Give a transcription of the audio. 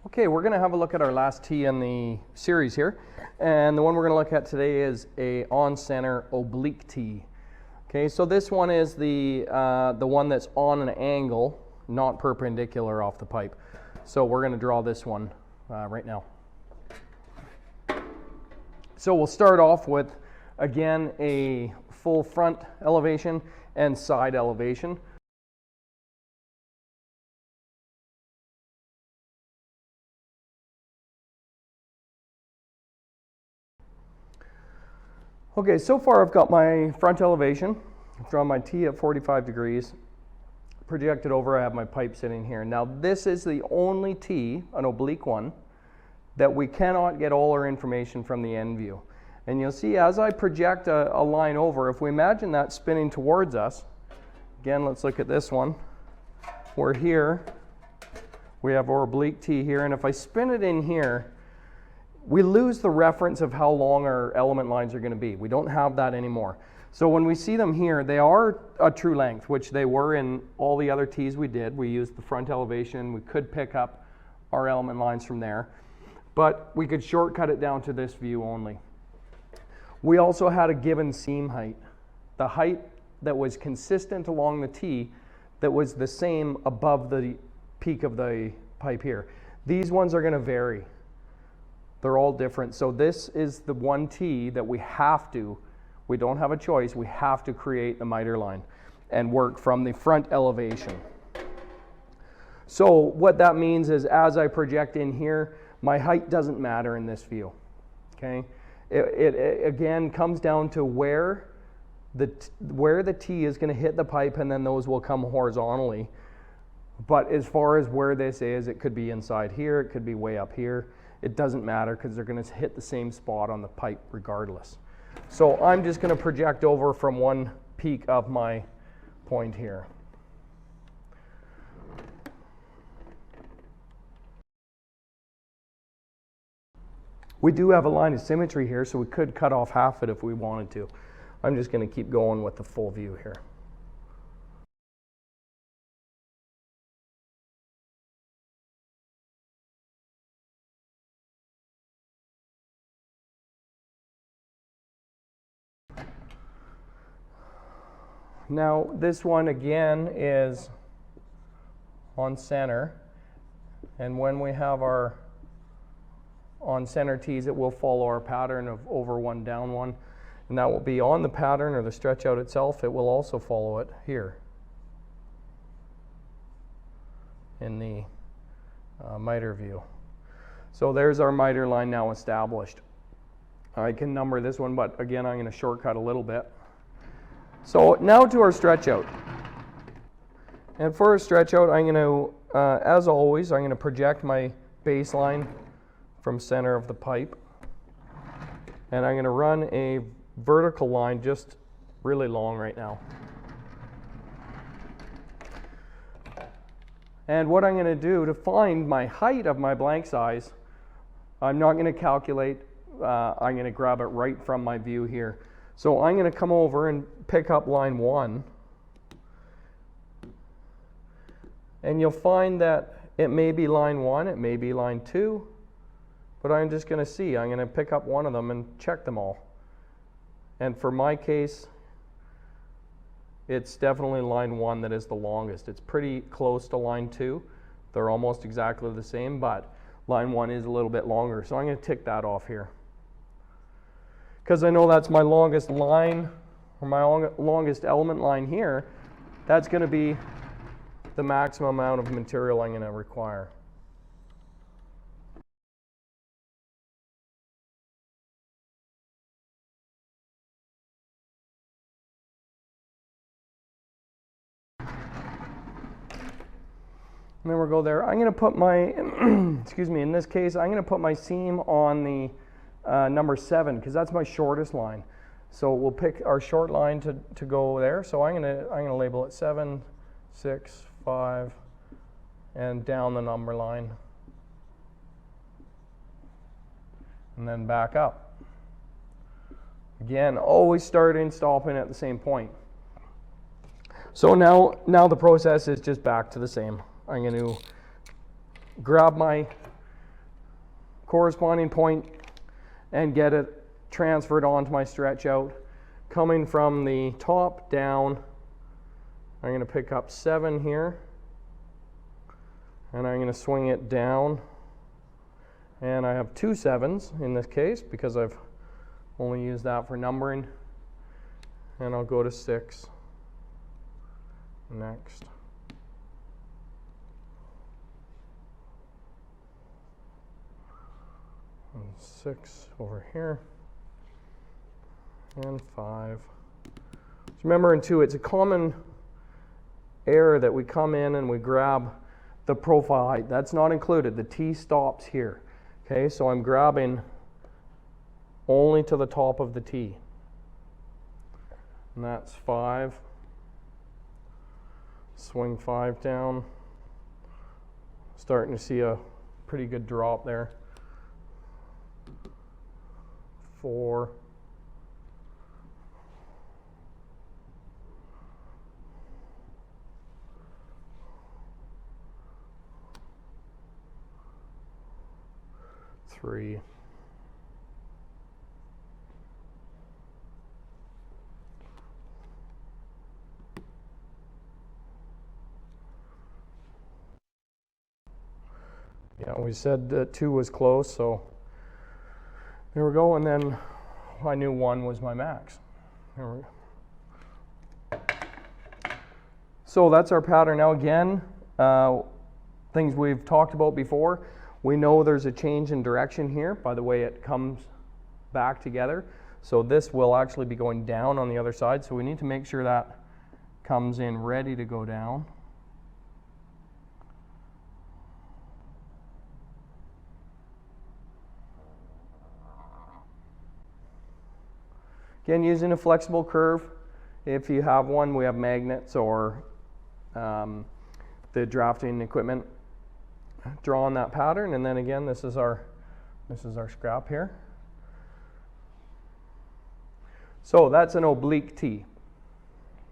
Okay, we're going to have a look at our last tee in the series here, and the one we're going to look at today is a on-center oblique tee. Okay, so this one is the one that's on an angle, not perpendicular off the pipe. So we're going to draw this one right now. So we'll start off with, again, a full front elevation and side elevation. Okay, so far I've got my front elevation. I've drawn my tee at 45 degrees. Projected over, I have my pipe sitting here. Now this is the only tee, an oblique one, that we cannot get all our information from the end view. And you'll see as I project a line over, if we imagine that spinning towards us, again, let's look at this one. We're here, we have our oblique tee here, and if I spin it in here, we lose the reference of how long our element lines are going to be. We don't have that anymore. So when we see them here, they are a true length, which they were in all the other tees we did. We used the front elevation. We could pick up our element lines from there, but we could shortcut it down to this view only. We also had a given seam height, the height that was consistent along the tee that was the same above the peak of the pipe here. These ones are going to vary. They're all different. So this is the one tee that we don't have a choice, we have to create the miter line and work from the front elevation. So what that means is as I project in here, my height doesn't matter in this view. Okay? It again comes down to where the tee is going to hit the pipe, and then those will come horizontally. But as far as where this is, it could be inside here, it could be way up here. It doesn't matter because they're going to hit the same spot on the pipe regardless. So I'm just going to project over from one peak of my point here. We do have a line of symmetry here, so we could cut off half it if we wanted to. I'm just going to keep going with the full view here. Now this one again is on center, and when we have our on center tees, it will follow our pattern of over one, down one, and that will be on the pattern or the stretch out itself. It will also follow it here in the miter view. So there's our miter line now established. I can number this one, but again I'm going to shortcut a little bit. So now to our stretch out. And for a stretch out, I'm going to, as always, I'm going to project my baseline from center of the pipe. And I'm going to run a vertical line just really long right now. And what I'm going to do to find my height of my blank size, I'm not going to calculate, I'm going to grab it right from my view here. So I'm going to come over and pick up line 1. And you'll find that it may be line 1, it may be line 2, but I'm just going to see. I'm going to pick up one of them and check them all. And for my case, it's definitely line 1 that is the longest. It's pretty close to line 2. They're almost exactly the same, but line 1 is a little bit longer. So I'm going to tick that off here. Because I know that's my longest line, or my longest element line here, that's going to be the maximum amount of material I'm going to require. And then we'll go there. I'm going to put my, excuse me, in this case, I'm going to put my seam on the number 7, because that's my shortest line. So we'll pick our short line to go there. So I'm gonna label it 7, 6, 5, and down the number line, and then back up. Again, always starting, stopping at the same point. So now the process is just back to the same. I'm going to grab my corresponding point and get it transferred onto my stretch out. Coming from the top down, I'm going to pick up 7 here, and I'm going to swing it down, and I have 2 7s in this case because I've only used that for numbering, and I'll go to 6 next. And 6 over here, and 5. So remember in 2, it's a common error that we come in and we grab the profile height. That's not included. The T stops here. Okay, so I'm grabbing only to the top of the T. And that's 5. Swing 5 down. Starting to see a pretty good drop there. 4. 3. Yeah, we said that 2 was close, so there we go. And then I knew 1 was my max. There we go. So that's our pattern. Now again, things we've talked about before. We know there's a change in direction here by the way it comes back together. So this will actually be going down on the other side. So we need to make sure that comes in ready to go down. Again, using a flexible curve. If you have one, we have magnets or the drafting equipment. Draw on that pattern, and then again, this is our scrap here. So that's an oblique tee.